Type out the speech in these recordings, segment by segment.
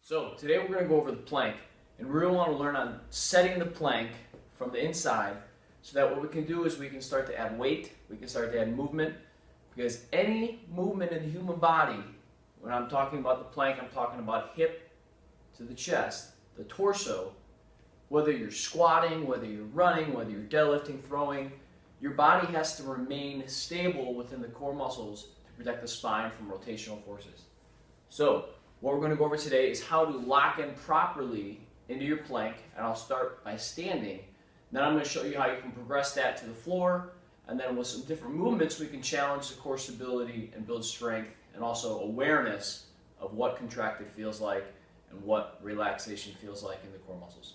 So today we're going to go over the plank, and we really want to learn on setting the plank from the inside so that what we can do is we can start to add weight, we can start to add movement, because any movement in the human body, when I'm talking about the plank, I'm talking about hip to the chest, the torso, whether you're squatting, whether you're running, whether you're deadlifting, throwing, your body has to remain stable within the core muscles to protect the spine from rotational forces. So what we're going to go over today is how to lock in properly into your plank, and I'll start by standing. Then I'm going to show you how you can progress that to the floor, and then with some different movements we can challenge the core stability and build strength and also awareness of what contracted feels like and what relaxation feels like in the core muscles.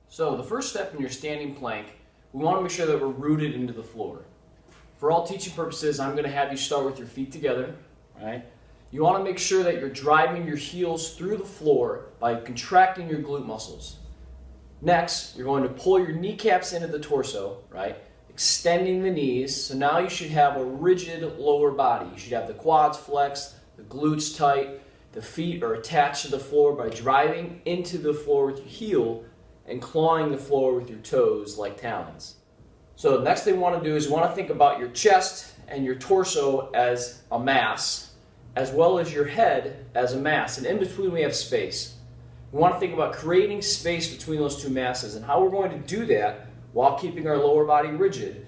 So the first step in your standing plank, we want to make sure that we're rooted into the floor. For all teaching purposes, I'm going to have you start with your feet together, right? You want to make sure that you're driving your heels through the floor by contracting your glute muscles. Next, you're going to pull your kneecaps into the torso, right? Extending the knees. So now you should have a rigid lower body. You should have the quads flexed, the glutes tight, the feet are attached to the floor by driving into the floor with your heel and clawing the floor with your toes like talons. So the next thing we want to do is we want to think about your chest and your torso as a mass, as well as your head as a mass, and in between we have space. We want to think about creating space between those two masses, and how we're going to do that while keeping our lower body rigid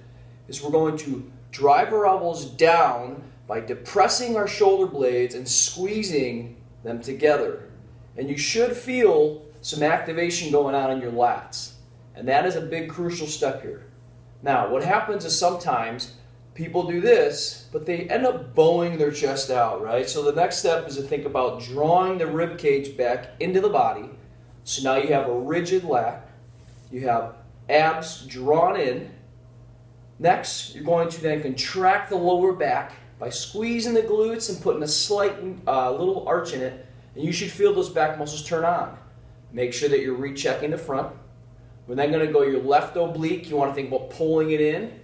is we're going to drive our elbows down by depressing our shoulder blades and squeezing them together. And you should feel some activation going on in your lats, and that is a big crucial step here. Now what happens is sometimes people do this, but they end up bowing their chest out, right? So the next step is to think about drawing the rib cage back into the body. So now you have a rigid lat, you have abs drawn in. Next, you're going to then contract the lower back by squeezing the glutes and putting a slight little arch in it, and you should feel those back muscles turn on. Make sure that you're rechecking the front. We're then going to go your left oblique. You want to think about pulling it in.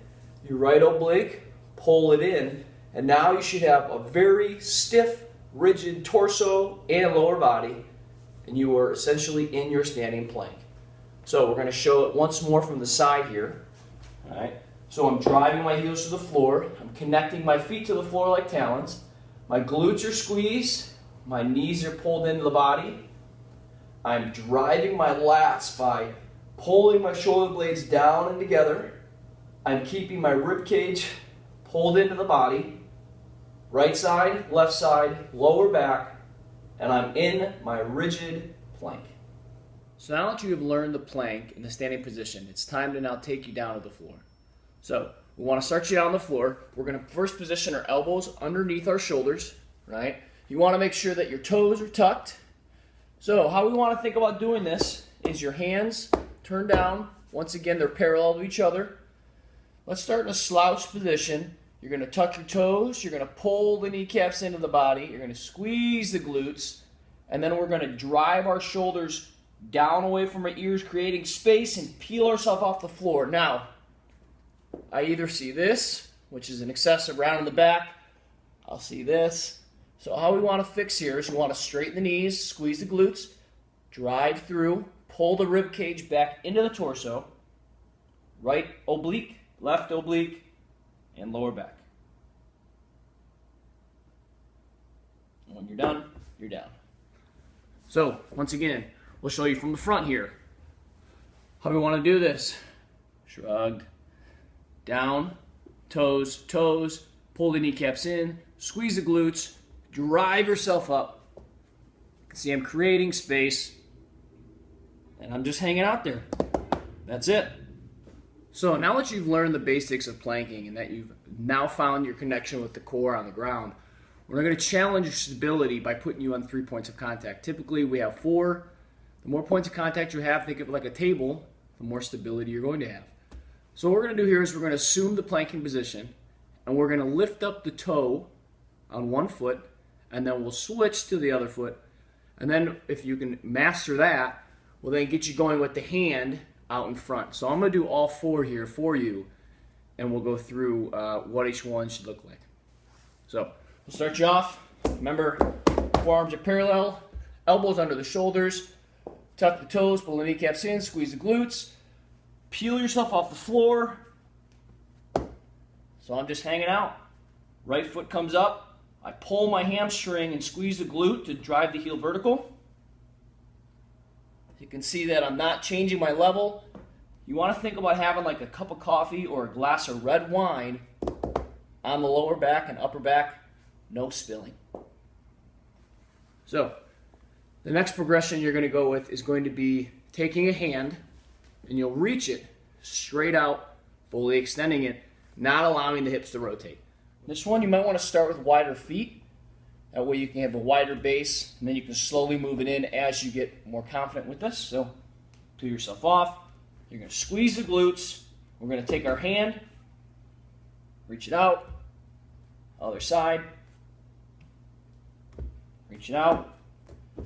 Your right oblique, pull it in, and now you should have a very stiff, rigid torso and lower body, and you are essentially in your standing plank. So we're going to show it once more from the side here. All right. So I'm driving my heels to the floor. I'm connecting my feet to the floor like talons. My glutes are squeezed. My knees are pulled into the body. I'm driving my lats by pulling my shoulder blades down and together. I'm keeping my rib cage pulled into the body, right side, left side, lower back, and I'm in my rigid plank. So now that you have learned the plank in the standing position, it's time to now take you down to the floor. So we want to start you down on the floor. We're going to first position our elbows underneath our shoulders, right? You want to make sure that your toes are tucked. So how we want to think about doing this is your hands turn down. Once again, they're parallel to each other. Let's start in a slouch position. You're going to tuck your toes, you're going to pull the kneecaps into the body, you're going to squeeze the glutes, and then we're going to drive our shoulders down away from our ears, creating space, and peel ourselves off the floor. Now, I either see this, which is an excessive round in the back, I'll see this. So how we want to fix here is we want to straighten the knees, squeeze the glutes, drive through, pull the rib cage back into the torso, right oblique, left oblique, and lower back. And when you're done, you're down. So, once again, we'll show you from the front here. How we want to do this. Shrugged. Down, toes, toes, pull the kneecaps in, squeeze the glutes, drive yourself up. You can see I'm creating space, and I'm just hanging out there. That's it. So now that you've learned the basics of planking and that you've now found your connection with the core on the ground, we're going to challenge your stability by putting you on 3 points of contact. Typically we have 4. The more points of contact you have, think of it like a table, the more stability you're going to have. So what we're going to do here is we're going to assume the planking position, and we're going to lift up the toe on one foot, and then we'll switch to the other foot. And then if you can master that, we'll then get you going with the hand out in front. So I'm going to do all 4 here for you, and we'll go through what each one should look like. So we'll start you off. Remember, forearms are parallel, Elbows under the shoulders, tuck the toes, pull the kneecaps in, squeeze the glutes, peel yourself off the floor. So I'm just hanging out. Right foot comes up. I pull my hamstring and squeeze the glute to drive the heel vertical. You can see that I'm not changing my level. You want to think about having like a cup of coffee or a glass of red wine on the lower back and upper back, no spilling. So the next progression you're going to go with is going to be taking a hand and you'll reach it straight out, fully extending it, not allowing the hips to rotate. This one you might want to start with wider feet. That way you can have a wider base, and then you can slowly move it in as you get more confident with this. So peel yourself off. You're going to squeeze the glutes. We're going to take our hand, reach it out, other side, reach it out,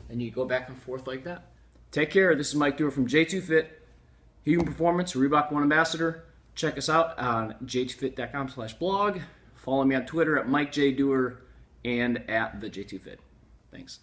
and you go back and forth like that. Take care. This is Mike Dewar from J2 Fit, Human Performance, Reebok One Ambassador. Check us out on j2fit.com/blog. Follow me on Twitter at Mike J. Dewar and at the J2Fit. Thanks.